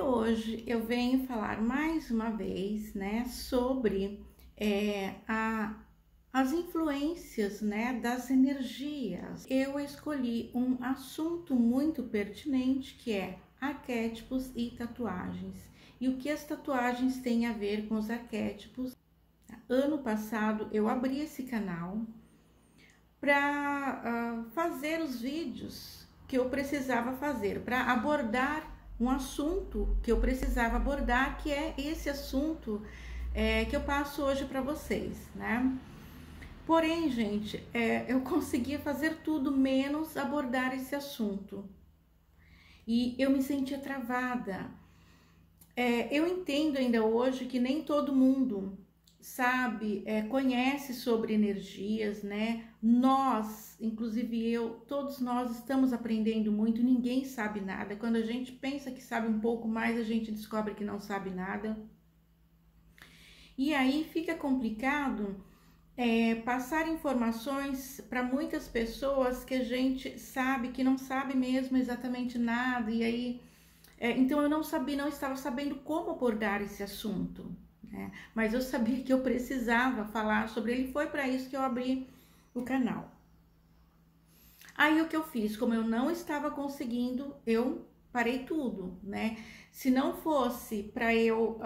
hoje eu venho falar mais uma vez, né, sobre as influências, né, das energias. Eu escolhi um assunto muito pertinente que é arquétipos e tatuagens. E o que as tatuagens têm a ver com os arquétipos? Ano passado eu abri esse canal para fazer os vídeos que eu precisava fazer, para abordar um assunto que eu precisava abordar, que é esse assunto que eu passo hoje para vocês, né? Porém, gente, eu conseguia fazer tudo menos abordar esse assunto. E eu me sentia travada. Eu entendo ainda hoje que nem todo mundo sabe, conhece sobre energias, né? Nós, inclusive eu, todos nós estamos aprendendo muito, ninguém sabe nada. Quando a gente pensa que sabe um pouco mais, a gente descobre que não sabe nada. E aí fica complicado passar informações para muitas pessoas que a gente sabe que não sabe mesmo exatamente nada. E aí, então eu não estava sabendo como abordar esse assunto. Mas eu sabia que eu precisava falar sobre ele, foi para isso que eu abri o canal. Aí o que eu fiz, como eu não estava conseguindo, eu parei tudo, né? Se não fosse para eu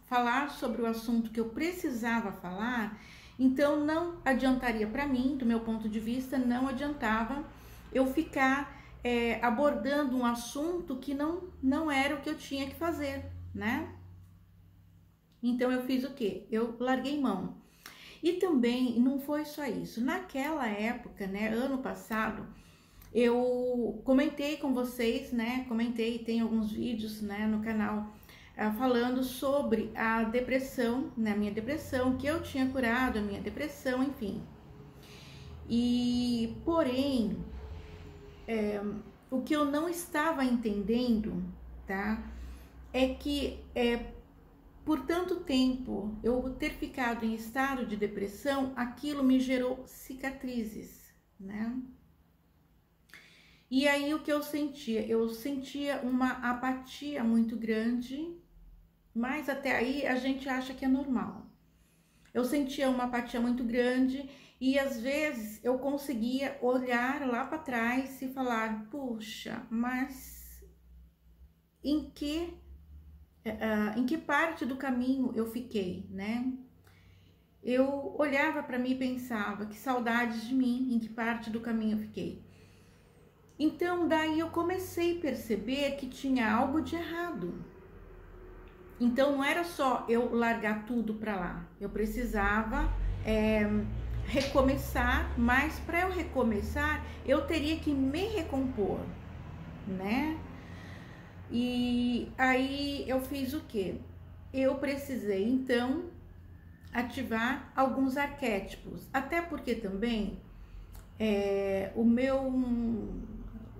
falar sobre o assunto que eu precisava falar, então não adiantaria para mim, do meu ponto de vista, não adiantava eu ficar abordando um assunto que não era o que eu tinha que fazer, né? Então eu fiz o quê? Eu larguei mão. E também não foi só isso. Naquela época, né, ano passado, eu comentei com vocês, né? Tem alguns vídeos, né, no canal falando sobre a depressão, né, a minha depressão, que eu tinha curado a minha depressão, enfim. E porém, o que eu não estava entendendo, tá? É que por tanto tempo, eu ter ficado em estado de depressão, aquilo me gerou cicatrizes, né? E aí o que eu sentia? Eu sentia uma apatia muito grande, mas até aí a gente acha que é normal. Eu sentia uma apatia muito grande e às vezes eu conseguia olhar lá para trás e falar, puxa, mas em que parte do caminho eu fiquei, né? Eu olhava para mim e pensava, que saudades de mim, em que parte do caminho eu fiquei. Então, daí eu comecei a perceber que tinha algo de errado. Então, não era só eu largar tudo para lá. Eu precisava recomeçar, mas para eu recomeçar, eu teria que me recompor, né? E aí eu fiz o quê? Eu precisei então ativar alguns arquétipos, até porque também o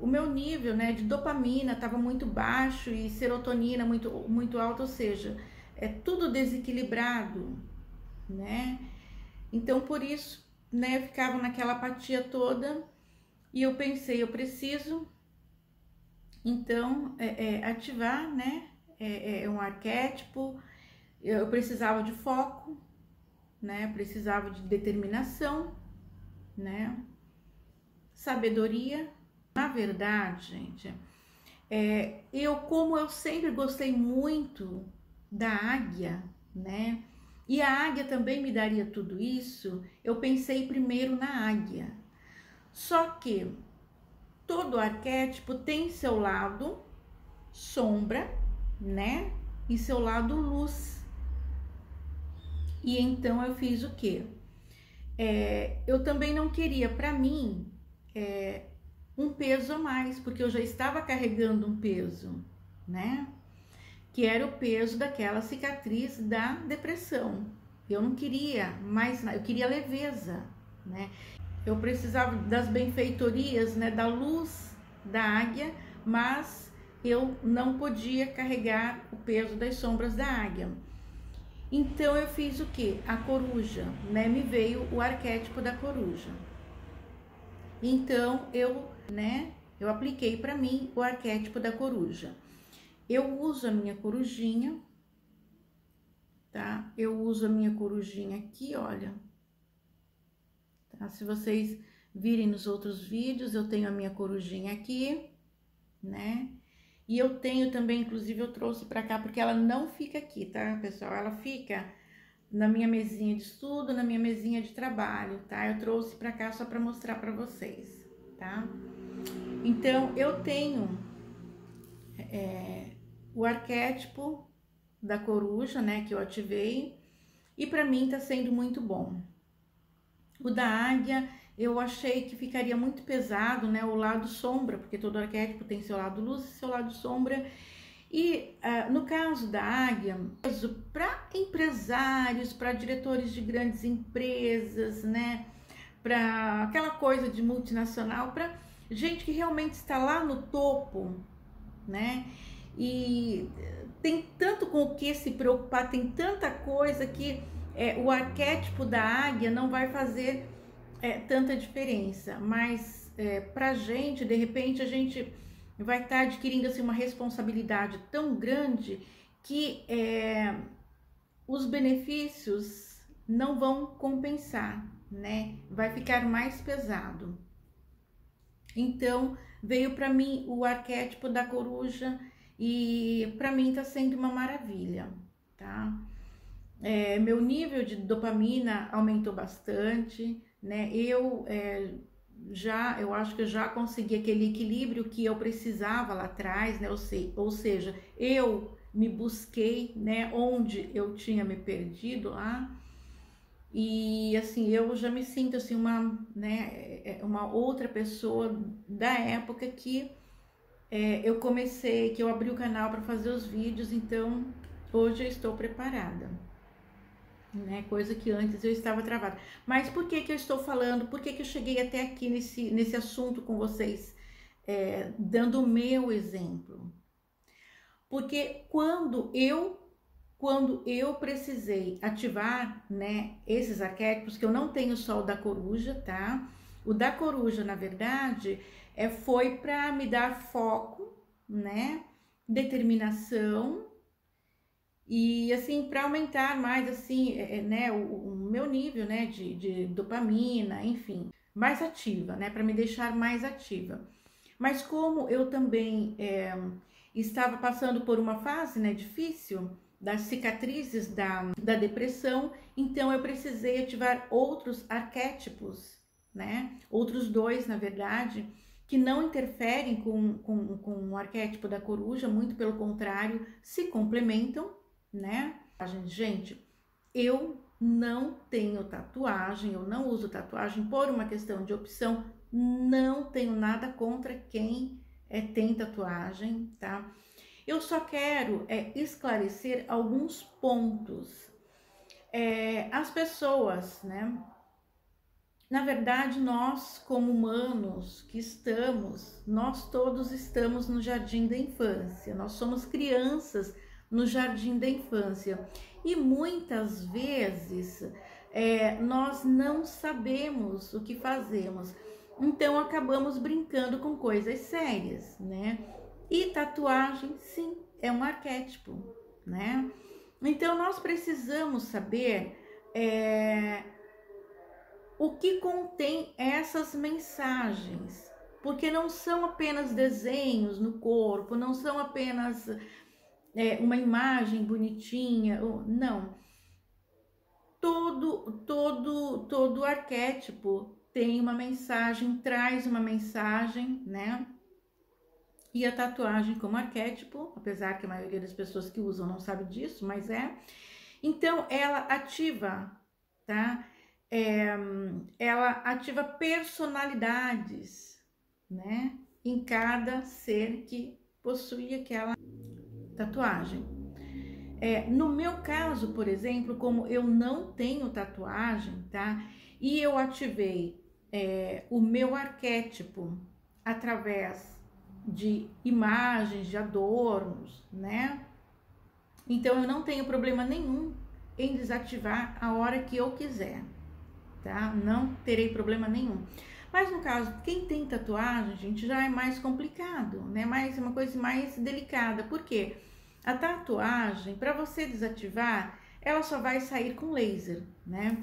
meu nível, né, de dopamina estava muito baixo e serotonina muito alta, ou seja, tudo desequilibrado, né? Então por isso, né, eu ficava naquela apatia toda e eu pensei, eu preciso então ativar, né, um arquétipo. Eu precisava de foco, né, precisava de determinação, né, sabedoria. Na verdade, gente, como eu sempre gostei muito da águia, né, e a águia também me daria tudo isso, eu pensei primeiro na águia. Só que todo arquétipo tem seu lado sombra, né, e seu lado luz. E então eu fiz o quê? Eu também não queria para mim um peso a mais, porque eu já estava carregando um peso, né? Que era o peso daquela cicatriz da depressão. Eu não queria mais nada, eu queria leveza, né? Eu precisava das benfeitorias, né? Da luz da águia, mas eu não podia carregar o peso das sombras da águia. Então eu fiz o que? A coruja, né? Me veio o arquétipo da coruja. Então eu apliquei para mim o arquétipo da coruja. eu uso a minha corujinha, tá? Eu uso a minha corujinha aqui, olha. Tá? Se vocês virem nos outros vídeos, eu tenho a minha corujinha aqui, né? E eu tenho também, inclusive eu trouxe pra cá, porque ela não fica aqui, tá, pessoal? Ela fica na minha mesinha de estudo, na minha mesinha de trabalho, tá? Eu trouxe pra cá só pra mostrar pra vocês, tá? Então, eu tenho o arquétipo da coruja, né, que eu ativei, e pra mim tá sendo muito bom. O da águia, eu achei que ficaria muito pesado, né, o lado sombra, porque todo arquétipo tem seu lado luz e seu lado sombra. E no caso da águia, para empresários, para diretores de grandes empresas, né, para aquela coisa de multinacional, para gente que realmente está lá no topo, né, e tem tanto com o que se preocupar, tem tanta coisa que o arquétipo da águia não vai fazer tanta diferença, mas pra gente, de repente, a gente vai estar adquirindo assim, uma responsabilidade tão grande que os benefícios não vão compensar, né? Vai ficar mais pesado. Então, veio para mim o arquétipo da coruja e para mim tá sendo uma maravilha, tá? Meu nível de dopamina aumentou bastante, né? Eu acho que eu já consegui aquele equilíbrio que eu precisava lá atrás, né? Ou seja, eu me busquei, né? Onde eu tinha me perdido lá. E assim, eu já me sinto assim uma outra pessoa da época que que eu abri o canal para fazer os vídeos, então hoje eu estou preparada. Né, coisa que antes eu estava travada. Mas por que eu estou falando? Por que eu cheguei até aqui nesse assunto com vocês, dando o meu exemplo? Porque quando eu precisei ativar, né, esses arquétipos, que eu não tenho só o da coruja, tá? O da coruja, na verdade, foi para me dar foco, né, determinação, e assim, para aumentar mais assim, né, o meu nível, né, de dopamina, enfim, mais ativa, né, para me deixar mais ativa. Mas como eu também estava passando por uma fase, né, difícil, das cicatrizes da depressão, então eu precisei ativar outros arquétipos, né, outros dois, na verdade, que não interferem com o arquétipo da coruja, muito pelo contrário, se complementam, né? Gente, eu não tenho tatuagem, eu não uso tatuagem por uma questão de opção, não tenho nada contra quem tem tatuagem, tá? Eu só quero esclarecer alguns pontos. As pessoas, né? Na verdade, nós como humanos que nós todos estamos no jardim da infância, nós somos crianças no jardim da infância e muitas vezes nós não sabemos o que fazemos, então acabamos brincando com coisas sérias, né? E tatuagem, sim, é um arquétipo, né? Então nós precisamos saber o que contém essas mensagens, porque não são apenas desenhos no corpo, não são apenas uma imagem bonitinha, não. Todo arquétipo tem uma mensagem, traz uma mensagem, né? E a tatuagem como arquétipo, apesar que a maioria das pessoas que usam não sabe disso, mas então ela ativa, tá? Ela ativa personalidades, né? Em cada ser que possui aquela tatuagem. No meu caso, por exemplo, como eu não tenho tatuagem, tá? E eu ativei o meu arquétipo através de imagens, de adornos, né? Então eu não tenho problema nenhum em desativar a hora que eu quiser, tá? Não terei problema nenhum. Mas no caso, quem tem tatuagem, gente, já é mais complicado, né? Mais uma coisa mais delicada. Por quê? A tatuagem, para você desativar, ela só vai sair com laser, né?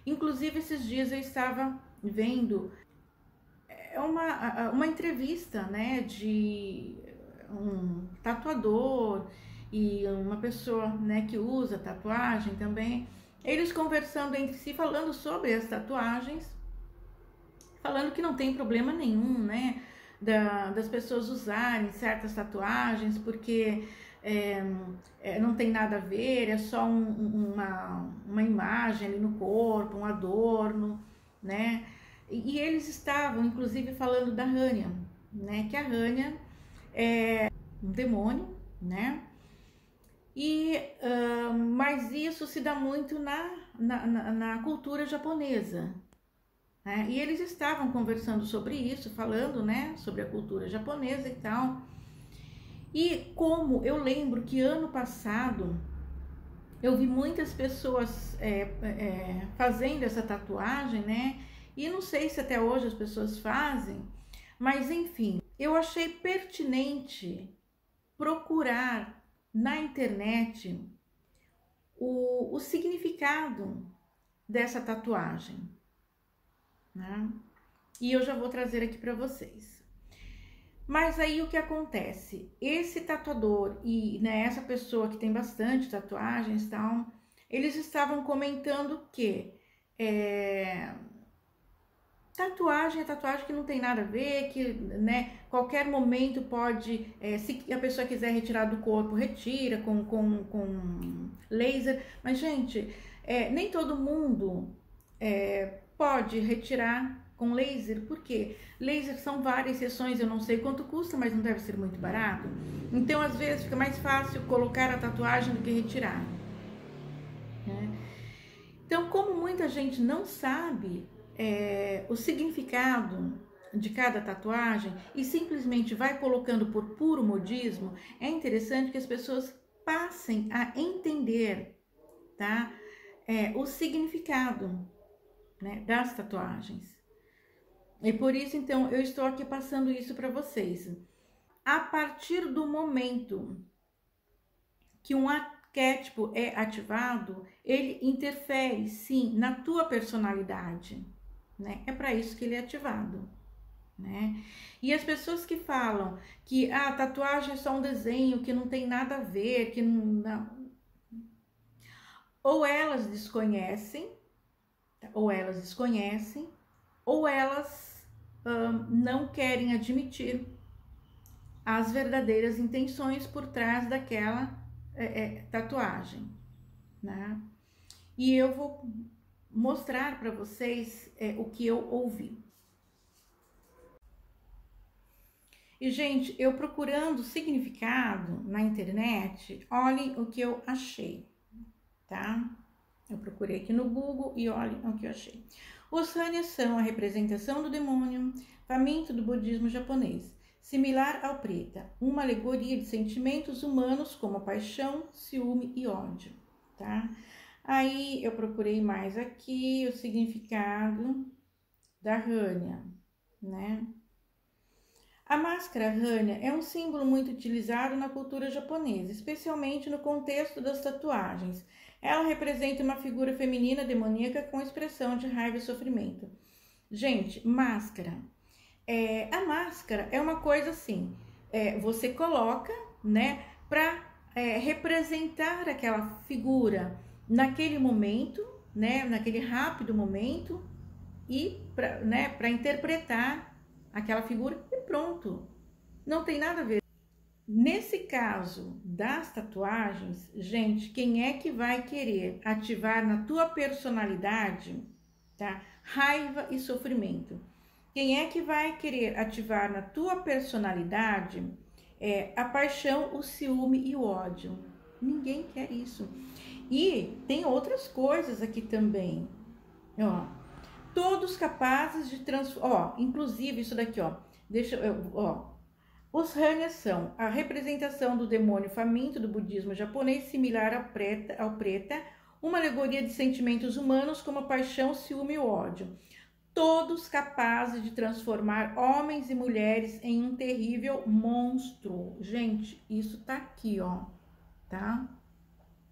Inclusive, esses dias eu estava vendo uma entrevista, né, de um tatuador e uma pessoa, né, que usa tatuagem também, eles conversando entre si, falando sobre as tatuagens, falando que não tem problema nenhum, né, das pessoas usarem certas tatuagens, porque não tem nada a ver, é só uma imagem ali no corpo, um adorno, né? E eles estavam, inclusive, falando da Rania, né? Que a Rania é um demônio, né? Mas isso se dá muito na cultura japonesa, né? E eles estavam conversando sobre isso, falando, né? Sobre a cultura japonesa e tal. E como eu lembro que ano passado eu vi muitas pessoas fazendo essa tatuagem, né? E não sei se até hoje as pessoas fazem, mas enfim, eu achei pertinente procurar na internet o significado dessa tatuagem, né? E eu já vou trazer aqui para vocês. Mas aí o que acontece? Esse tatuador e, né, essa pessoa que tem bastante tatuagens e tal, eles estavam comentando que tatuagem é tatuagem que não tem nada a ver, que, né, qualquer momento pode, se a pessoa quiser retirar do corpo, retira com laser. Mas, gente, nem todo mundo pode retirar com laser, porque laser são várias sessões, eu não sei quanto custa, mas não deve ser muito barato. Então, às vezes, fica mais fácil colocar a tatuagem do que retirar, né? Então, como muita gente não sabe o significado de cada tatuagem e simplesmente vai colocando por puro modismo, é interessante que as pessoas passem a entender, tá? O significado, né, das tatuagens. E por isso, então, eu estou aqui passando isso para vocês. A partir do momento que um arquétipo é ativado, ele interfere, sim, na tua personalidade, né? É para isso que ele é ativado, né? E as pessoas que falam que a tatuagem é só um desenho, que não tem nada a ver, que não... Ou elas desconhecem, ou elas não querem admitir as verdadeiras intenções por trás daquela tatuagem, né? E eu vou mostrar para vocês o que eu ouvi. E, gente, eu procurando significado na internet, olhem o que eu achei, tá? Eu procurei aqui no Google e olhem o que eu achei. Os Ranias são a representação do demônio faminto do budismo japonês, similar ao preta, uma alegoria de sentimentos humanos como paixão, ciúme e ódio, tá? Aí eu procurei mais aqui o significado da Rania, né? A máscara Rania é um símbolo muito utilizado na cultura japonesa, especialmente no contexto das tatuagens. Ela representa uma figura feminina demoníaca com expressão de raiva e sofrimento. Gente, máscara. A máscara é uma coisa assim, você coloca, né, para representar aquela figura naquele momento, né, naquele rápido momento e para, né, para interpretar aquela figura e pronto. Não tem nada a ver. Nesse caso das tatuagens, gente, quem é que vai querer ativar na tua personalidade, tá? Raiva e sofrimento. Quem é que vai querer ativar na tua personalidade a paixão, o ciúme e o ódio? Ninguém quer isso. E tem outras coisas aqui também, ó. Todos capazes de transformar, ó, inclusive isso daqui, ó. Os Ranias são a representação do demônio faminto do budismo japonês, similar ao preta, uma alegoria de sentimentos humanos como a paixão, ciúme e ódio. todos capazes de transformar homens e mulheres em um terrível monstro. Gente, isso tá aqui, ó, tá?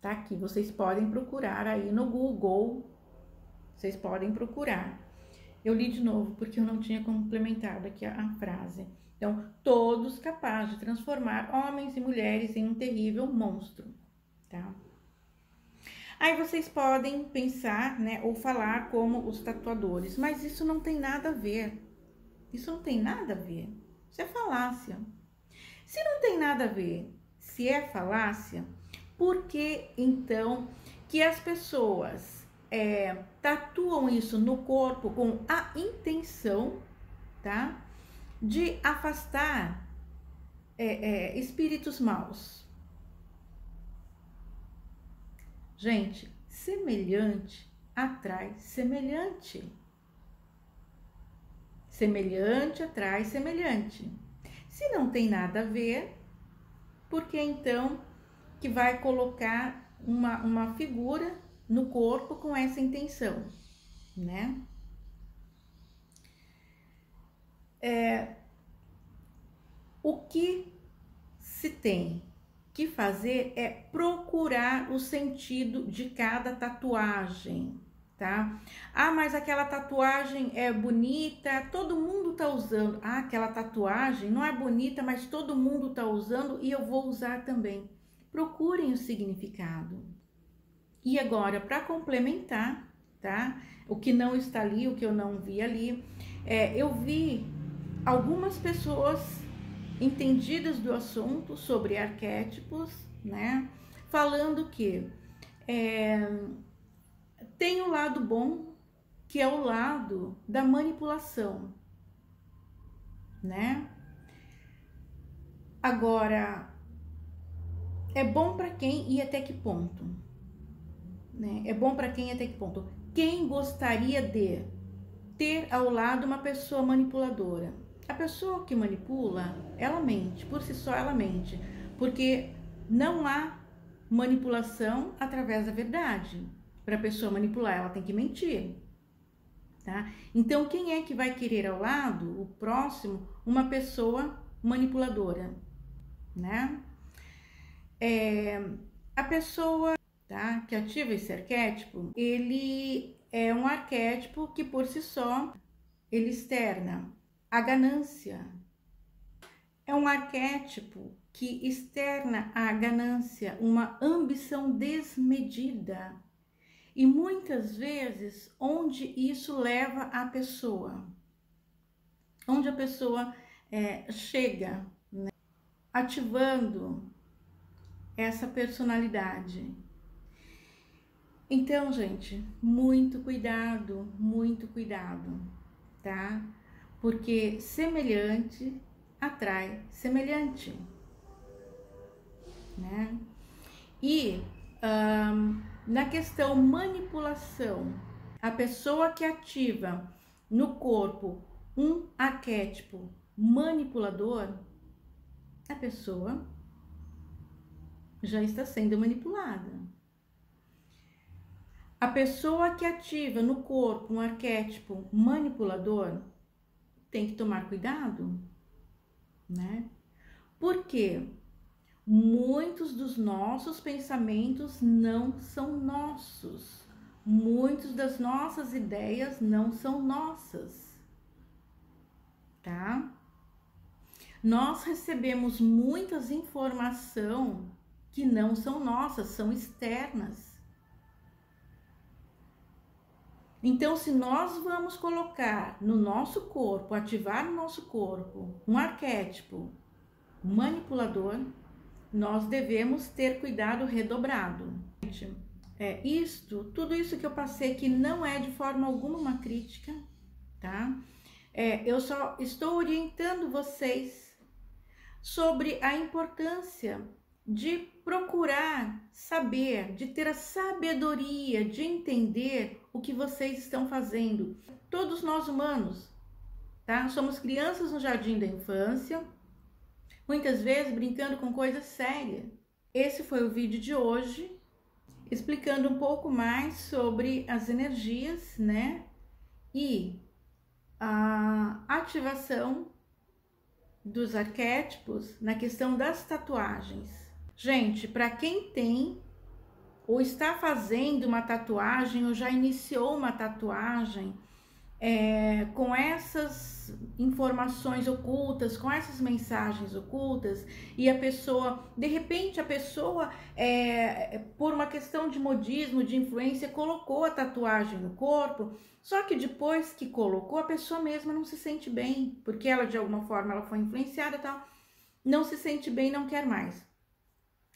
Tá aqui, vocês podem procurar aí no Google, vocês podem procurar. Eu li de novo porque eu não tinha complementado aqui a frase. Então, todos capazes de transformar homens e mulheres em um terrível monstro, tá? Aí vocês podem pensar, né, ou falar como os tatuadores, mas isso não tem nada a ver. Isso não tem nada a ver. Isso é falácia. Se não tem nada a ver, se é falácia, por que então que as pessoas tatuam isso no corpo com a intenção, tá, de afastar espíritos maus? Gente, semelhante atrai semelhante. Semelhante atrai semelhante. Se não tem nada a ver, por que então que vai colocar uma figura no corpo com essa intenção, né? O que se tem que fazer é procurar o sentido de cada tatuagem, tá? Ah, mas aquela tatuagem é bonita, todo mundo tá usando. Ah, aquela tatuagem não é bonita, mas todo mundo tá usando e eu vou usar também. Procurem o significado. E agora, para complementar, tá? O que não está ali, o que eu não vi ali, eu vi algumas pessoas entendidas do assunto sobre arquétipos, né? Falando que tem o lado bom, que é o lado da manipulação, né? Agora, é bom para quem e até que ponto? Né? É bom para quem e até que ponto? Quem gostaria de ter ao lado uma pessoa manipuladora? A pessoa que manipula, ela mente, por si só ela mente, porque não há manipulação através da verdade. Para a pessoa manipular, ela tem que mentir, tá? Então, quem é que vai querer ao lado, o próximo, uma pessoa manipuladora, né? A pessoa, tá, que ativa esse arquétipo, ele é um arquétipo que por si só, ele externa a ganância. É um arquétipo que externa a ganância, uma ambição desmedida. E muitas vezes, onde isso leva a pessoa? Onde a pessoa chega, né, ativando essa personalidade. Então, gente, muito cuidado, tá? Porque semelhante atrai semelhante, né? E na questão manipulação, a pessoa que ativa no corpo um arquétipo manipulador, a pessoa já está sendo manipulada. A pessoa que ativa no corpo um arquétipo manipulador tem que tomar cuidado, né? Porque muitos dos nossos pensamentos não são nossos. Muitas das nossas ideias não são nossas, tá? Nós recebemos muitas informações que não são nossas, são externas. Então, se nós vamos colocar no nosso corpo, ativar no nosso corpo um arquétipo manipulador, nós devemos ter cuidado redobrado. Tudo isso que eu passei aqui não é de forma alguma uma crítica, tá? Eu só estou orientando vocês sobre a importância de procurar saber, de ter a sabedoria de entender o que vocês estão fazendo. Todos nós humanos, tá? Somos crianças no jardim da infância, muitas vezes brincando com coisas sérias. Esse foi o vídeo de hoje, explicando um pouco mais sobre as energias, né? E a ativação dos arquétipos na questão das tatuagens. Gente, para quem tem ou está fazendo uma tatuagem ou já iniciou uma tatuagem com essas informações ocultas, com essas mensagens ocultas, e a pessoa, de repente, por uma questão de modismo, de influência, colocou a tatuagem no corpo, só que depois que colocou, a pessoa mesma não se sente bem, porque ela, de alguma forma, ela foi influenciada e tal, não se sente bem, não quer mais.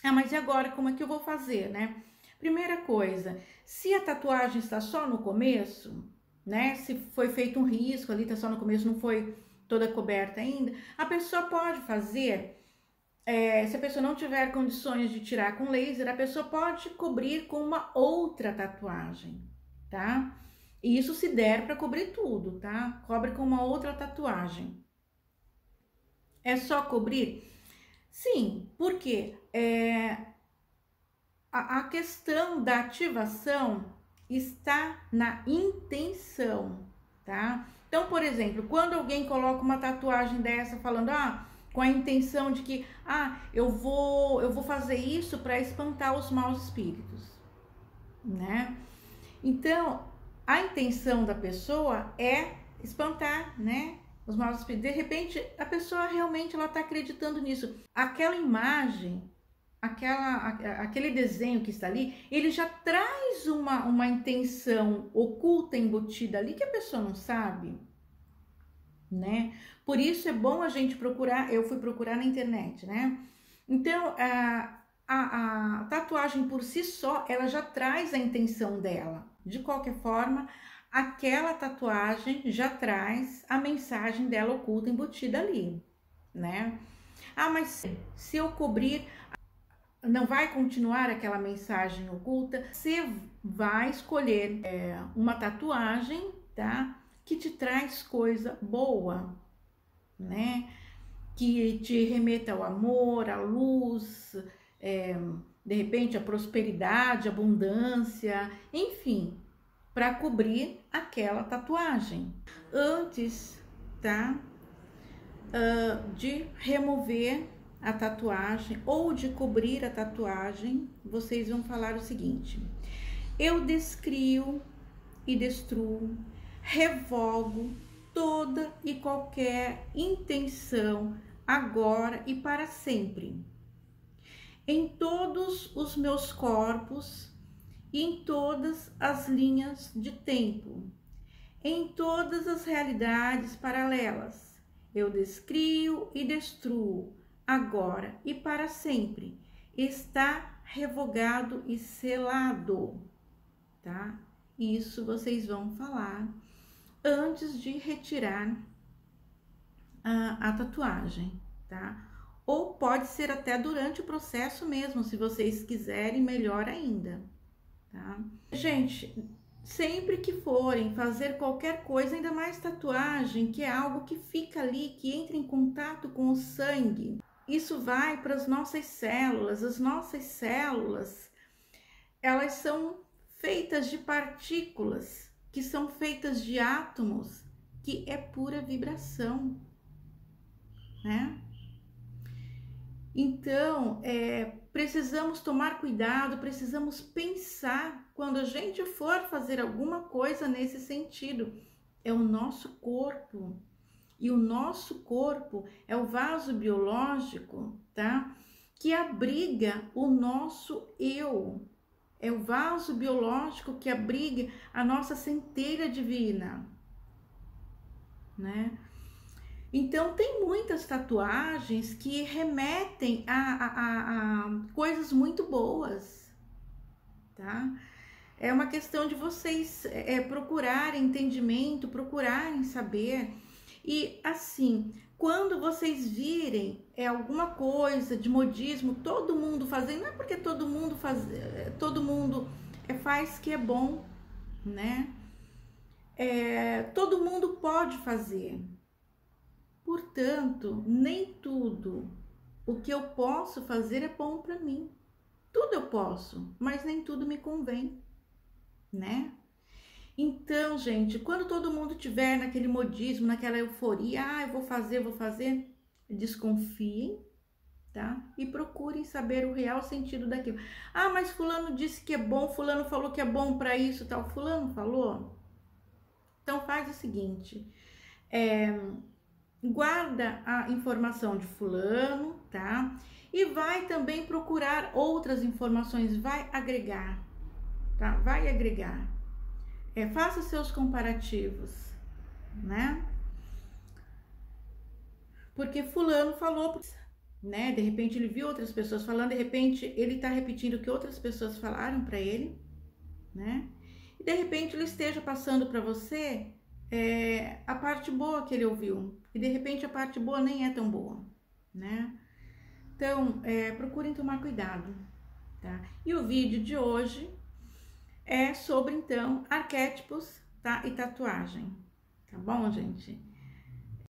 Ah, mas e agora, como é que eu vou fazer, né? Primeira coisa, se a tatuagem está só no começo, né? Se foi feito um risco ali, tá só no começo, não foi toda coberta ainda, a pessoa pode fazer, se a pessoa não tiver condições de tirar com laser, a pessoa pode cobrir com uma outra tatuagem, tá? E isso se der para cobrir tudo, tá? Cobre com uma outra tatuagem. É só cobrir? Sim, porque a questão da ativação está na intenção, tá? Então, por exemplo, quando alguém coloca uma tatuagem dessa falando, com a intenção de que, eu vou fazer isso para espantar os maus espíritos, né? Então, a intenção da pessoa é espantar, né? Os maus espíritos. De repente, a pessoa realmente ela tá acreditando nisso. Aquela imagem, aquele desenho que está ali, ele já traz uma intenção oculta, embutida ali, que a pessoa não sabe, né? Por isso é bom a gente procurar, eu fui procurar na internet, né? Então, a tatuagem por si só, ela já traz a intenção dela. De qualquer forma, aquela tatuagem já traz a mensagem dela oculta, embutida ali, né? Mas se eu cobrir, não vai continuar aquela mensagem oculta. Você vai escolher uma tatuagem, tá? Que te traz coisa boa, né? Que te remeta ao amor, à luz, de repente a prosperidade, a abundância, enfim, para cobrir aquela tatuagem. Antes, tá? De remover a tatuagem ou de cobrir a tatuagem, vocês vão falar o seguinte: eu descrio e destruo, revogo toda e qualquer intenção agora e para sempre, em todos os meus corpos e em todas as linhas de tempo, em todas as realidades paralelas. Eu descrio e destruo agora e para sempre. Está revogado e selado, tá? Isso vocês vão falar antes de retirar a tatuagem, tá? Ou pode ser até durante o processo mesmo, se vocês quiserem, melhor ainda, tá? Gente, sempre que forem fazer qualquer coisa, ainda mais tatuagem, que é algo que fica ali, que entra em contato com o sangue, isso vai para as nossas células. As nossas células, elas são feitas de partículas, que são feitas de átomos, que é pura vibração, né? Então, precisamos tomar cuidado, precisamos pensar quando a gente for fazer alguma coisa nesse sentido. É o nosso corpo. E o nosso corpo é o vaso biológico, tá? Que abriga o nosso eu. É o vaso biológico que abriga a nossa centelha divina, né? Então, tem muitas tatuagens que remetem a coisas muito boas, tá? É uma questão de vocês procurarem entendimento, procurarem saber. E assim, quando vocês virem alguma coisa de modismo, todo mundo fazendo, não é porque todo mundo faz que é bom, né? Todo mundo pode fazer. Portanto, nem tudo o que eu posso fazer é bom para mim. Tudo eu posso, mas nem tudo me convém, né? Então, gente, quando todo mundo tiver naquele modismo, naquela euforia, eu vou fazer, desconfiem, tá? E procurem saber o real sentido daquilo. Mas fulano disse que é bom, fulano falou que é bom para isso, tal. Fulano falou. Então faz o seguinte, guarda a informação de fulano, tá? E vai também procurar outras informações, vai agregar, tá? Vai agregar. Faça seus comparativos, né? Porque fulano falou, né? De repente ele viu outras pessoas falando, de repente ele tá repetindo o que outras pessoas falaram para ele, né? E de repente ele esteja passando para você a parte boa que ele ouviu, e de repente a parte boa nem é tão boa, né? Então, procurem tomar cuidado, tá? E o vídeo de hoje é sobre, então, arquétipos, tá? E tatuagem, tá bom, gente?